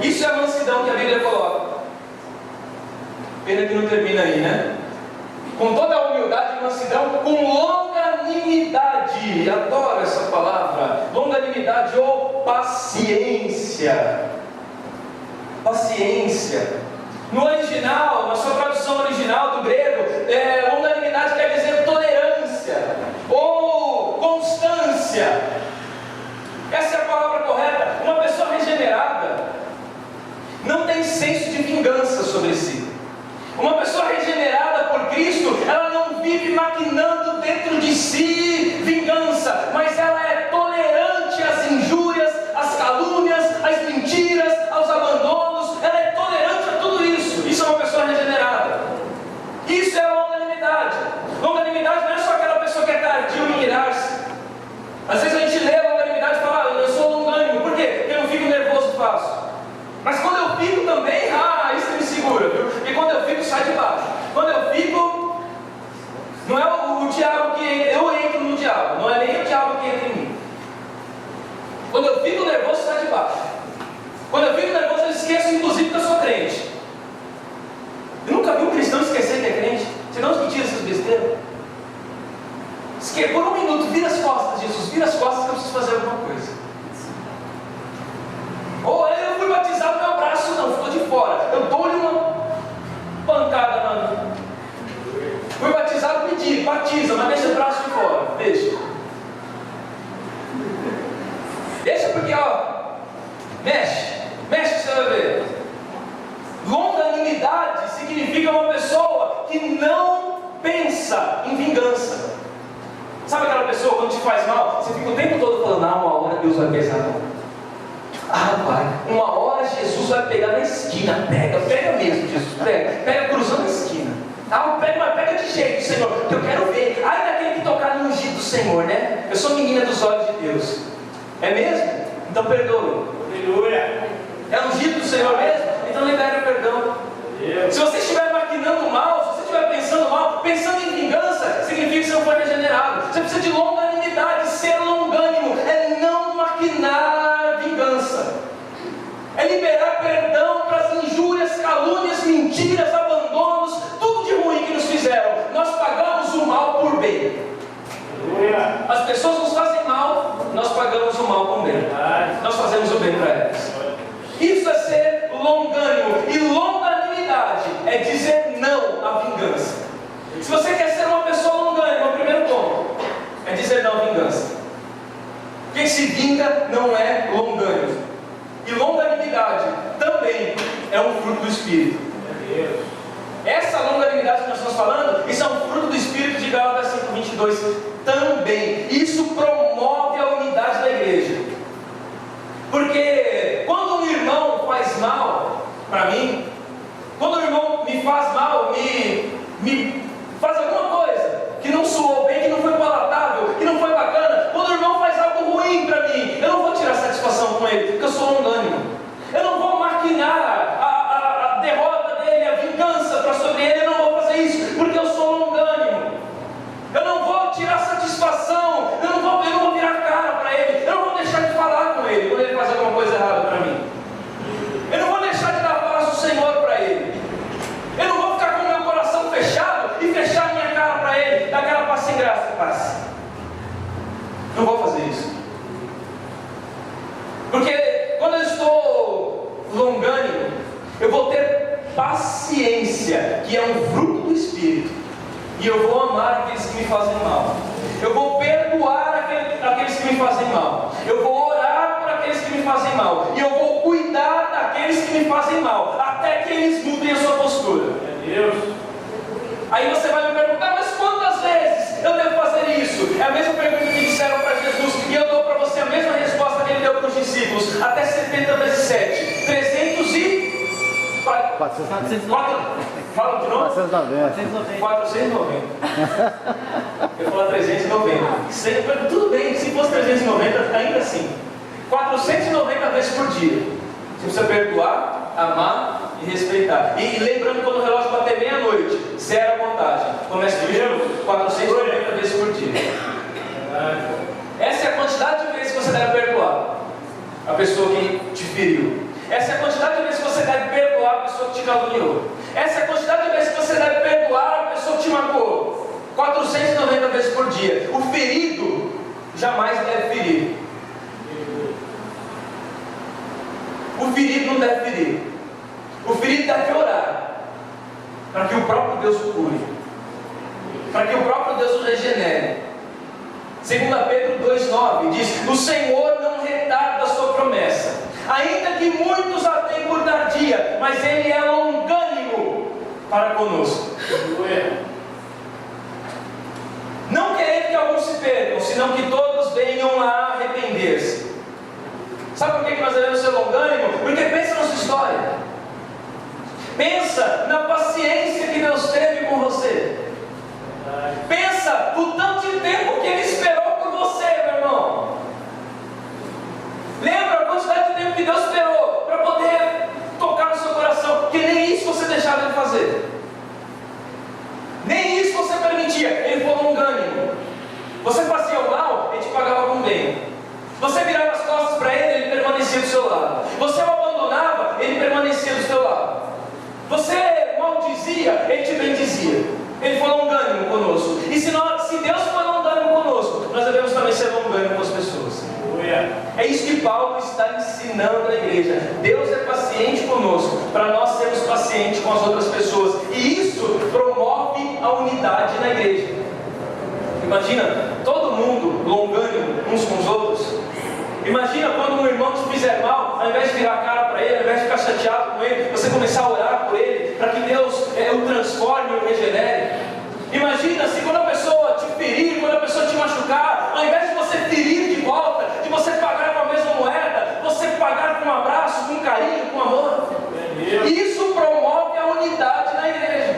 Isso é a mansidão que a Bíblia coloca. Pena que não termina aí, né? Com toda a humildade e mansidão, com longanimidade. Adoro essa palavra. Longanimidade ou paciência. Paciência. No original, na sua tradução original do grego, longanimidade quer dizer tolerância ou constância. Essa é a palavra correta. Uma pessoa regenerada não tem senso de vingança sobre si. Uma pessoa regenerada por Cristo, ela não vive maquinando dentro de si vingança, mas ela é tolerante às injúrias, às calúnias, às mentiras, aos abandonos. Ela é tolerante a tudo isso. Isso é uma pessoa regenerada. Isso é longanimidade. Longanimidade não é só aquela pessoa que é tardio em irar-se. Às vezes a gente lê a longanimidade e fala, eu sou longânimo. Por quê? Porque eu não fico nervoso fácil. Mas quando eu fico também, isso me segura, viu? Porque quando eu fico, sai de baixo. Quando eu fico, não é o diabo que eu entro no diabo, não é nem o diabo que entra em mim. Quando eu fico nervoso, sai de baixo. Quando eu fico nervoso, eu esqueço inclusive que eu sou crente. Eu nunca vi um cristão esquecer que é crente. Você não que tira essas besteiras? Por um minuto, vira as costas, Jesus, vira as costas que eu preciso fazer alguma coisa. Ou eu fui batizado, meu braço não, ficou de fora. Eu dou-lhe uma pancada na. Fui batizado, pedi, batiza, mas deixa o braço de fora. Deixa. Deixa porque, mexe, você vai ver. Longanimidade significa uma pessoa que não pensa em vingança. Sabe aquela pessoa quando te faz mal, você fica o tempo todo falando, uma hora Deus vai pesar a mão. Pai, uma hora Jesus vai pegar na esquina. Pega mesmo, Jesus, pega cruzando a esquina. Mas pega de jeito, Senhor, que eu quero ver. Ai daquele que tocar no ungido do Senhor, né? Eu sou menina dos olhos de Deus. É mesmo? Então perdoe. Aleluia. É ungido do Senhor mesmo? Então libere o perdão. Se você estiver maquinando mal, se você estiver pensando mal, pensando em vingança, significa que você não foi regenerado. Você precisa de longanimidade. Ser longânimo é não maquinar vingança. É liberar perdão para as injúrias, calúnias, mentiras, abandonos, tudo de ruim que nos fizeram. Nós pagamos o mal por bem. As pessoas nos fazem mal, nós pagamos o mal com bem. Nós fazemos o bem para elas. Isso é ser longânimo. E longanimidade é dizer não à vingança. Se você quer ser uma pessoa longânima, o primeiro ponto é dizer não à vingança. Quem se vinga não é longânimo. E longanimidade também é um fruto do Espírito. Essa longanimidade que nós estamos falando, isso é um fruto do Espírito de Gálatas 5:22 também. Isso promove a unidade da igreja. Porque quando um irmão faz mal para mim, quando o irmão me faz mal, me faz alguma coisa que não soou bem, que não foi palatável, que não foi bacana, quando o irmão faz algo ruim para mim, eu não vou tirar satisfação com ele, porque eu sou longânimo. Eu não vou maquinar a derrota dele, a vingança para sobre ele, eu não vou fazer isso, porque eu sou longânimo. Eu não vou tirar satisfação, eu não vou virar cara para ele, eu não vou deixar de falar com ele quando ele faz alguma coisa errada para mim. Eu não vou deixar de dar a paz do Senhor para ele. Eu não vou ficar com o meu coração fechado e fechar a minha cara para ele, dar aquela paz sem graça, paz. Não vou fazer isso. Porque quando eu estou longânimo, eu vou ter paciência, que é um fruto do Espírito. E eu vou amar aqueles que me fazem mal. Eu vou perdoar aqueles que me fazem mal. Eu vou orar por aqueles que me fazem mal. E eu vou cuidar daqueles que me fazem mal, até que eles mudem a sua postura. Meu Deus. Aí você vai me perguntar, mas quantas vezes eu devo fazer isso? É a mesma pergunta que disseram para Jesus 490. Fala de novo? 490. 490. Eu ia falar 390. Sempre, tudo bem, se fosse 390, ainda assim. 490 vezes por dia. Você precisa perdoar, amar e respeitar. E lembrando, quando o relógio bater meia-noite, zero a contagem. Começa de novo, 490 vezes por dia. Essa é a quantidade de vezes que você deve perdoar a pessoa que te feriu. Essa é a quantidade de vezes que você deve perdoar a pessoa que te caluniou. Essa é a quantidade de vezes que você deve perdoar a pessoa que te magoou. 490 vezes por dia. O ferido jamais deve ferir. O ferido não deve ferir. O ferido deve orar para que o próprio Deus o cure, para que o próprio Deus o regenere. 2 Pedro 2,9 diz: o Senhor não retarda a sua promessa, ainda que muitos a tenham por tardia, mas Ele é longânimo para conosco, não querendo que alguns se percam, senão que todos venham a arrepender-se. Sabe por que nós devemos ser longânimo? Porque pensa na sua história, pensa na paciência que Deus teve com você, pensa o tanto de tempo que Ele esperou por você, meu irmão. Lembra a quantidade de tempo que Deus esperou para poder tocar no seu coração, porque nem isso você deixava Ele fazer, nem isso você permitia. Ele foi longânimo. Você fazia o mal, Ele te pagava com bem. Você virava as costas para Ele, Ele permanecia do seu lado. Você o abandonava, Ele permanecia do seu lado. Você maldizia, Ele te bendizia. Ele foi longânimo conosco. E se Deus foi longânimo conosco, nós devemos também ser longânimos com as pessoas. É isso que Paulo está ensinando à igreja. Deus é paciente conosco, para nós sermos pacientes com as outras pessoas. E isso promove a unidade na igreja. Imagina todo mundo longânimo uns com os outros. Imagina quando um irmão te fizer mal, ao invés de virar a cara para ele, ao invés de ficar chateado com ele, você começar a orar por ele, para que Deus o transforme e o regenere. Imagina se quando a pessoa te ferir, quando a pessoa te machucar, ao invés de você ferir de volta, de você pagar com a mesma moeda, você pagar com um abraço, com carinho, com amor. Isso promove a unidade na igreja.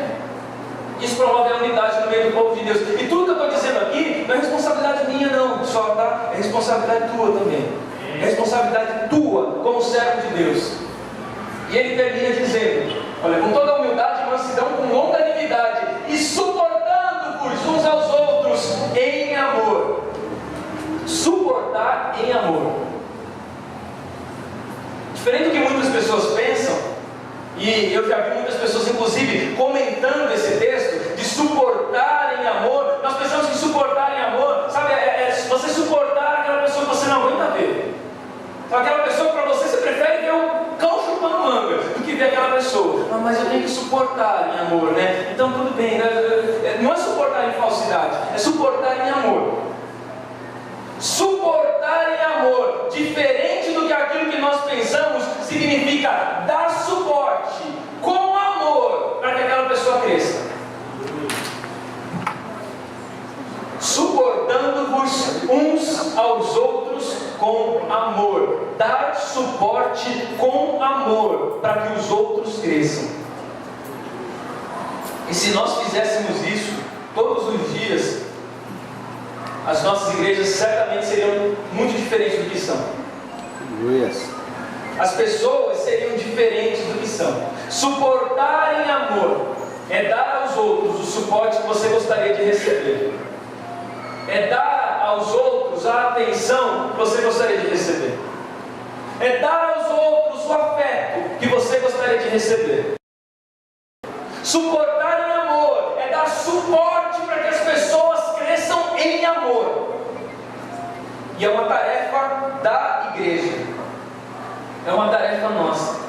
Isso promove a unidade no meio do povo de Deus. E tudo que eu estou dizendo aqui não é responsabilidade minha não, só, tá? É responsabilidade tua também. É responsabilidade tua como servo de Deus. E ele termina dizendo: olha, com toda a humildade e mansidão, com longanimidade, e suportando-vos uns aos outros em amor. Suportar em amor. Diferente do que muitas pessoas pensam, e eu já vi muitas pessoas, inclusive, comentando esse texto, de suportar em amor. Nós pensamos que suportar em amor, sabe, você suportar aquela pessoa que você não aguenta ver. Aquela pessoa que para você prefere ver um cão chupando manga do que ver aquela pessoa. Ah, mas eu tenho que suportar em amor, né? Então tudo bem, né? Não é suportar em falsidade, é suportar em amor. Suportar em amor, diferente do que aquilo que nós pensamos, significa dar suporte com amor para que aquela pessoa cresça. Suportando-vos uns aos outros com amor. Dar suporte com amor para que os outros cresçam. E se nós fizéssemos isso todos os dias, as nossas igrejas certamente seriam muito diferentes do que são. As pessoas seriam diferentes do que são. Suportar em amor é dar aos outros o suporte que você gostaria de receber. É dar aos outros a atenção que você gostaria de receber. É dar aos outros o afeto que você gostaria de receber. Suportar em amor é dar suporte para que as pessoas cresçam em amor. E é uma tarefa da igreja. É uma tarefa nossa.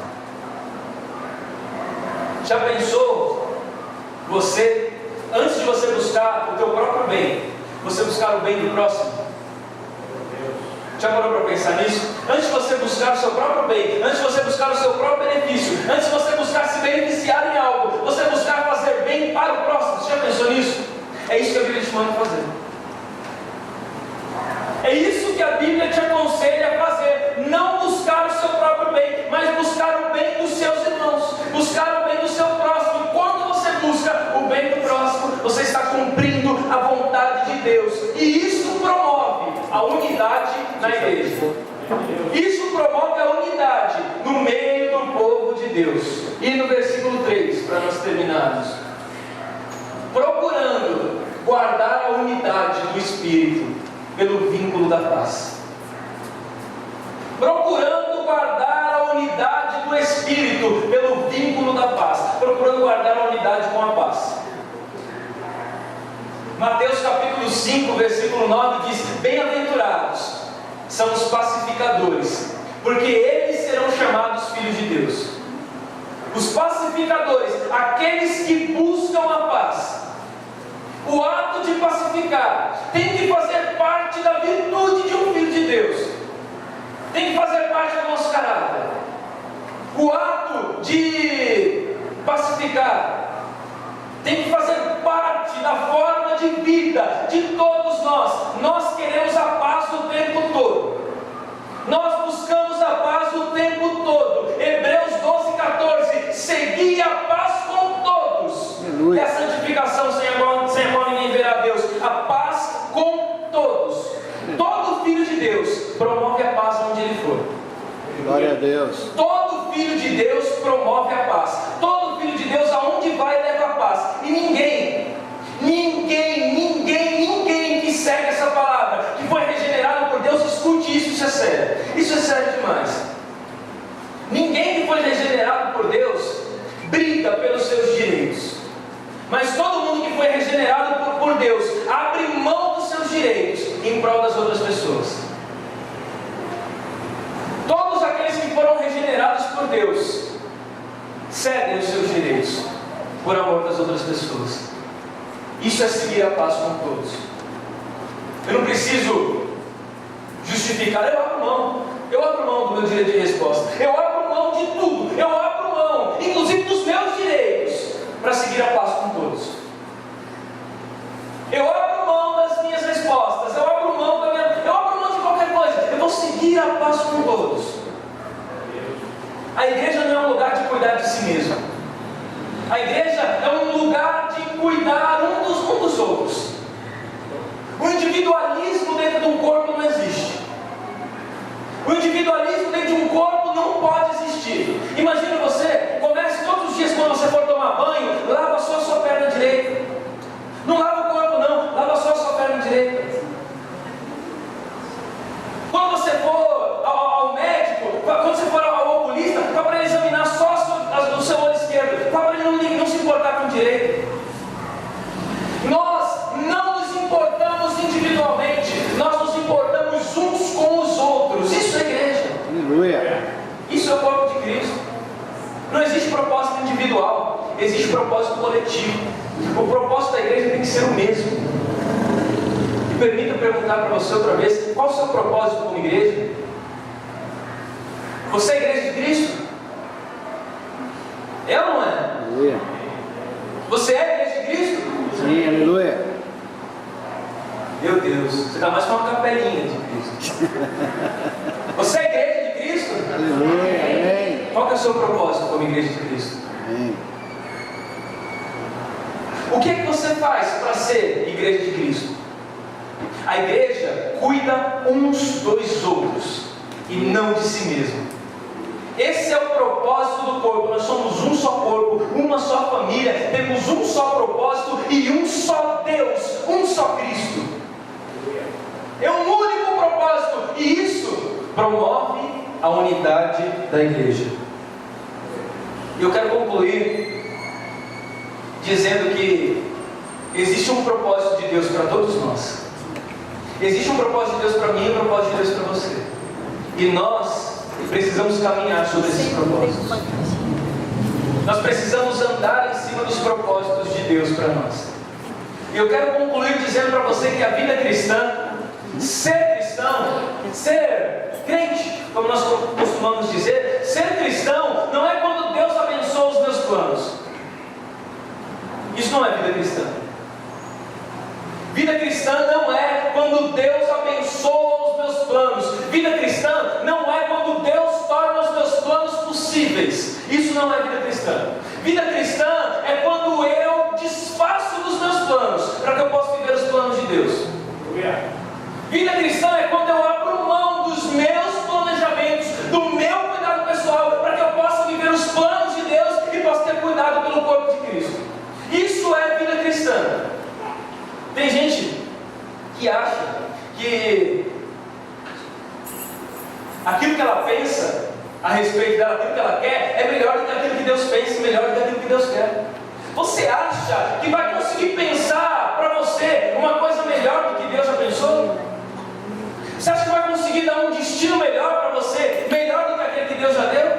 Já pensou você, antes de você buscar o teu próprio bem, você buscar o bem do próximo? Já parou para pensar nisso? Antes de você buscar o seu próprio bem, antes de você buscar o seu próprio benefício, antes de você buscar se beneficiar em algo, você buscar fazer bem para o próximo. Você já pensou nisso? É isso que a Bíblia te manda fazer. É isso que a Bíblia te aconselha a fazer. Não buscar o seu próprio próprio bem, mas buscar o bem dos seus irmãos, buscar o bem do seu próximo. E quando você busca o bem do próximo, você está cumprindo a vontade de Deus. E isso promove a unidade na igreja. Isso promove a unidade no meio do povo de Deus. E no versículo 3, para nós terminarmos: procurando guardar a unidade do Espírito pelo vínculo da paz. Procurando guardar a unidade do Espírito pelo vínculo da paz. Procurando guardar a unidade com a paz. Mateus capítulo 5, versículo 9 diz: bem-aventurados são os pacificadores, porque eles serão chamados filhos de Deus. Os pacificadores, aqueles que buscam a paz. O ato de pacificar tem que fazer parte da virtude de um filho de Deus. Tem que fazer parte do nosso caráter. O ato de pacificar tem que fazer parte da forma de vida de todos nós. Nós queremos a paz o tempo todo. Nós buscamos a paz o tempo todo. Hebreus 12:14: segui a paz com todos. Aleluia. E a santificação, sem a qual ninguém verá Deus. A paz com todos. Todo filho de Deus promove a paz onde ele for. Glória a Deus. Todo filho de Deus promove a paz. Todo filho de Deus, aonde vai, leva a paz. E ninguém que segue essa palavra, que foi regenerado por Deus, escute isso, isso é sério. Isso é sério demais. Ninguém que foi regenerado por Deus briga pelos seus direitos. Mas todo mundo que foi regenerado por Deus abre mão dos seus direitos em prol das outras pessoas. Todos aqueles que foram regenerados por Deus cedem os seus direitos por amor das outras pessoas. Isso é seguir a paz com todos. Eu não preciso justificar. Eu abro mão do meu direito de resposta. Eu abro mão de tudo. Eu abro mão, inclusive dos meus direitos, para seguir a paz com todos. Eu abro mão das minhas respostas. Eu abro mão de qualquer coisa. Eu vou seguir a paz com todos. A igreja não é um lugar de cuidar de si mesmo. A igreja é um lugar de cuidar um dos outros. O individualismo dentro de um corpo não existe. O individualismo dentro de um corpo não pode existir. Imagina você, comece todos os dias quando você for tomar banho, lava só a sua perna direita. Não lava o corpo não, lava só a sua perna direita. Quando você for ao médico, quando você for ao oculista, fala para ele examinar só o seu olho esquerdo, fala para ele não se importar com o direito. Nós não nos importamos individualmente, nós nos importamos uns com os outros. Isso é igreja. Aleluia. Isso é o corpo de Cristo. Não existe propósito individual, existe propósito coletivo. O propósito da igreja tem que ser o mesmo. Me permita perguntar para você outra vez: qual o seu propósito como igreja? Você é a igreja de Cristo? É ou não é? Aleluia. Você é a igreja de Cristo? Sim, aleluia. Meu Deus, você está mais com uma capelinha de Cristo. Você é a igreja de Cristo? Aleluia, amém. Qual que é o seu propósito como igreja de Cristo? Amém. O que é que você faz para ser igreja de Cristo? A igreja cuida uns dos outros e não de si mesmo. Esse é o propósito do corpo. Nós somos um só corpo, uma só família, temos um só propósito e um só Deus, um só Cristo. É um único propósito, e isso promove a unidade da igreja. E eu quero concluir dizendo que existe um propósito de Deus para todos nós. Existe um propósito de Deus para mim e um propósito de Deus para você. E nós precisamos caminhar sobre esses propósitos. Nós precisamos andar em cima dos propósitos de Deus para nós. E eu quero concluir dizendo para você que a vida cristã, ser cristão, ser crente, como nós costumamos dizer, ser cristão não é quando Deus abençoa os meus planos. Isso não é vida cristã. Vida cristã não é quando Deus abençoa os meus planos. Vida cristã não é quando Deus torna os meus planos possíveis. Isso não é vida cristã. Vida cristã é quando eu desfaço dos meus planos para que eu possa viver os planos de Deus. Vida cristã é quando eu abro mão dos meus planejamentos, do meu cuidado pessoal, para que eu possa viver os planos de Deus e possa ter cuidado pelo corpo de Cristo. Isso é vida cristã. Tem gente que acha que aquilo que ela pensa a respeito dela, aquilo que ela quer, é melhor do que aquilo que Deus pensa, melhor do que aquilo que Deus quer. Você acha que vai conseguir pensar para você uma coisa melhor do que Deus já pensou? Você acha que vai conseguir dar um destino melhor para você, melhor do que aquele que Deus já deu?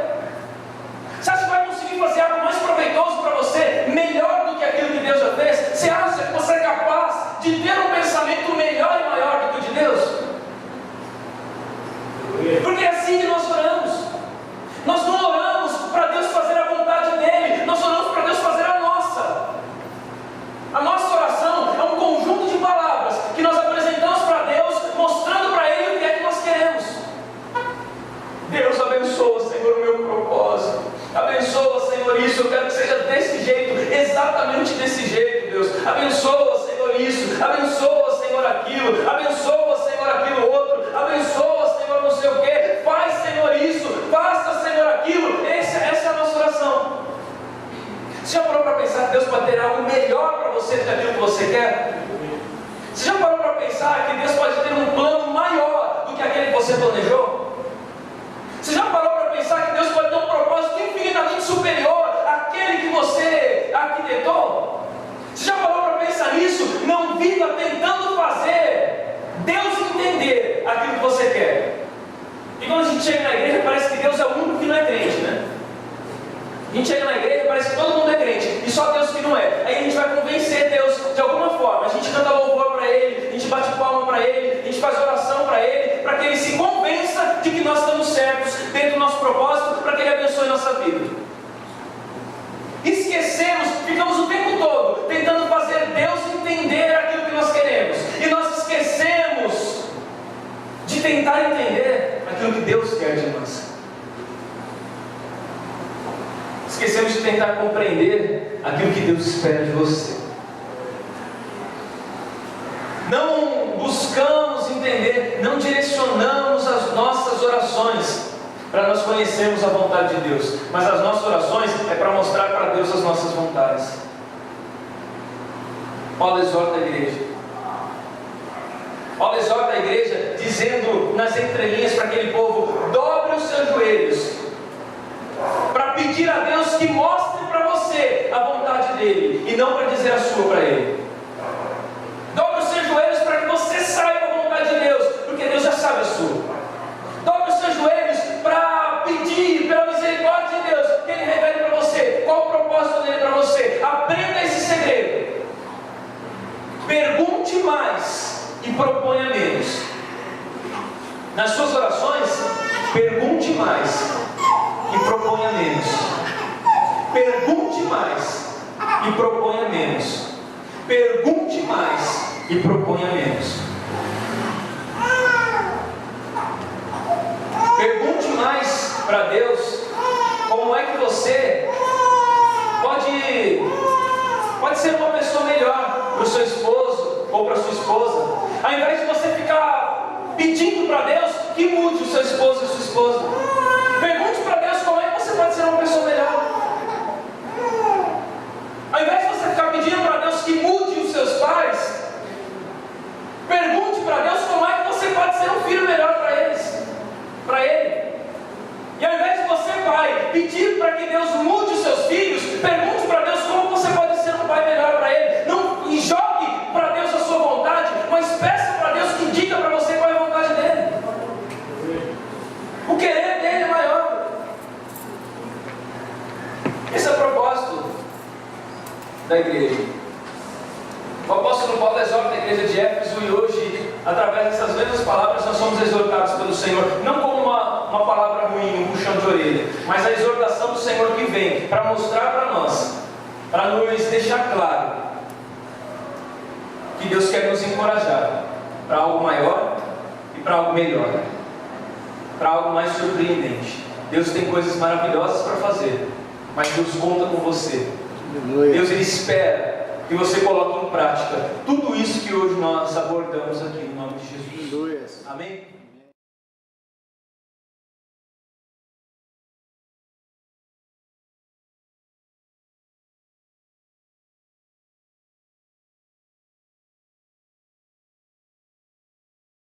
Você acha que vai conseguir fazer algo mais proveitoso para você, melhor do que aquilo que Deus já fez? Você acha que você é capaz de ter um pensamento melhor e maior do que o de Deus? Porque é assim que nós oramos. Nós não oramos para Deus fazer a vontade dEle, nós oramos para Deus fazer a nossa. A nossa oração é um conjunto de palavras que nós apresentamos para Deus, mostrando para Ele o que é que nós queremos. Deus abençoa, Senhor, o meu propósito. Abençoa, Senhor, isso. Eu quero que seja desse jeito, exatamente desse jeito, Deus. Abençoa, Senhor, isso. Abençoa, Senhor, aquilo. Abençoa, Senhor, aquilo outro. Abençoa, Senhor, não sei o que. Faz, Senhor, isso. Faça, Senhor, aquilo. Essa é a nossa oração. Você já parou para pensar que Deus pode ter algo melhor para você do que aquilo que você quer? Você já parou para pensar que Deus pode ter um plano maior do que aquele que você planejou? Você já parou para pensar que Deus pode ter um propósito infinitamente superior àquele que você arquitetou? Você já parou para pensar nisso? Não viva tentando fazer Deus entender aquilo que você quer. E quando a gente chega na igreja, parece que Deus é o único que não é crente, né? A gente chega na igreja e parece que todo mundo é crente, e só Deus que não é. Aí a gente vai convencer Deus de alguma forma. A gente canta louvor para Ele, a gente bate palma para Ele, a gente faz oração para Ele, para que Ele se convença de que nós estamos certos dentro do nosso propósito, para que Ele abençoe nossa vida. Esquecemos, ficamos o tempo todo tentando fazer Deus entender aquilo que nós queremos, e nós esquecemos de tentar entender aquilo que Deus quer de nós. Esquecemos de tentar compreender aquilo que Deus espera de você. Não buscamos entender, não direcionamos as nossas orações para nós conhecermos a vontade de Deus, mas as nossas orações é para mostrar para Deus as nossas vontades. Paulo exorta a igreja. Paulo exorta a igreja dizendo nas entrelinhas para aquele povo: dobre os seus joelhos para pedir a Deus que mostre para você a vontade dele, e não para dizer a sua para ele. Dobre os seus joelhos para que você saiba a vontade de Deus, porque Deus já sabe a sua. Dobre os seus joelhos para pedir pela misericórdia de Deus que Ele revele para você qual o propósito dele para você. Aprenda esse segredo. Pergunte mais e proponha menos. Nas suas orações, pergunte mais e proponha menos. Pergunte mais e proponha menos. Pergunte mais e proponha menos. Pergunte mais para Deus como é que você pode ser uma pessoa melhor para o seu esposo ou para a sua esposa, ao invés de você ficar pedindo para Deus que mude o seu esposo e a sua esposa. Pergunte para Deus como é que você pode ser uma pessoa melhor. Ao invés de você ficar pedindo para Deus que mude os seus pais, pergunte para Deus como é que você pode ser um filho melhor para eles, para Ele. E ao invés de você, pai, pedir para que Deus mude os seus filhos, pergunte para Deus como você pode ser um pai melhor para Ele. Não jogue para Deus a sua vontade, mas peça para Deus que diga para você qual é a vontade dEle. O querer dEle é maior. Esse é o propósito da igreja. O apóstolo Paulo exorta a igreja de Éfeso, e hoje, através dessas mesmas palavras, nós somos exortados pelo Senhor, não como uma palavra ruim, um puxão de orelha, mas a exortação do Senhor que vem para mostrar para nós, para nos deixar claro que Deus quer nos encorajar para algo maior e para algo melhor, para algo mais surpreendente. Deus tem coisas maravilhosas para fazer, mas Deus conta com você. Aleluia. Deus, Ele espera que você coloque em prática tudo isso que hoje nós abordamos aqui, em nome de Jesus. Aleluia. Amém?